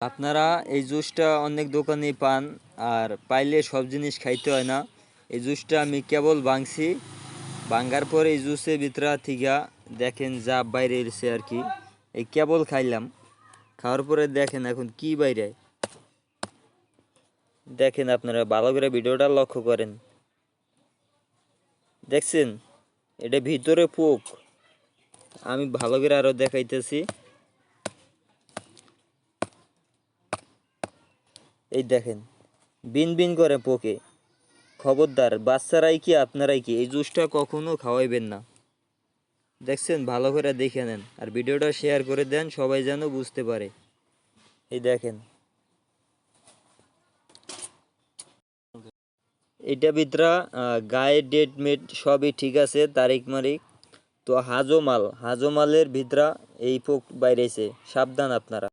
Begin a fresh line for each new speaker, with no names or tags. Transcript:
আপনারা এই জুসটা অনেক দোকানেই পান, আর পাইলে সব জিনিস খাইতে হয় না। এই জুসটা আমি কেবল ভাঙছি, ভাঙার পর এই জুসের ভিতরা থেকে দেখেন যা বাইরে এসেছে আর কি। এই কেবল খাইলাম, খাওয়ার পরে দেখেন এখন কি বাইরে। দেখেন আপনারা ভালো করে ভিডিওটা লক্ষ্য করেন, দেখছেন এটা ভিতরে পোক। আমি ভালো করে আরো দেখাইতেছি। এই দেখেন বিন বিন করে পোকে। খবরদার বাচ্চারাই কি আপনারাই কি এই জুসটা কখনো খাওয়াইবেন না। দেখছেন ভালো করে দেখে নেন, আর ভিডিওটা শেয়ার করে দেন সবাই যেন বুঝতে পারে। এই দেখেন এটা ভিতরা গায়ে ডেট মেট সবই ঠিক আছে, তারিখ মারিক। তো হাজোমালের ভিতরা এই পোক বাইরেছে, সাবধান আপনারা।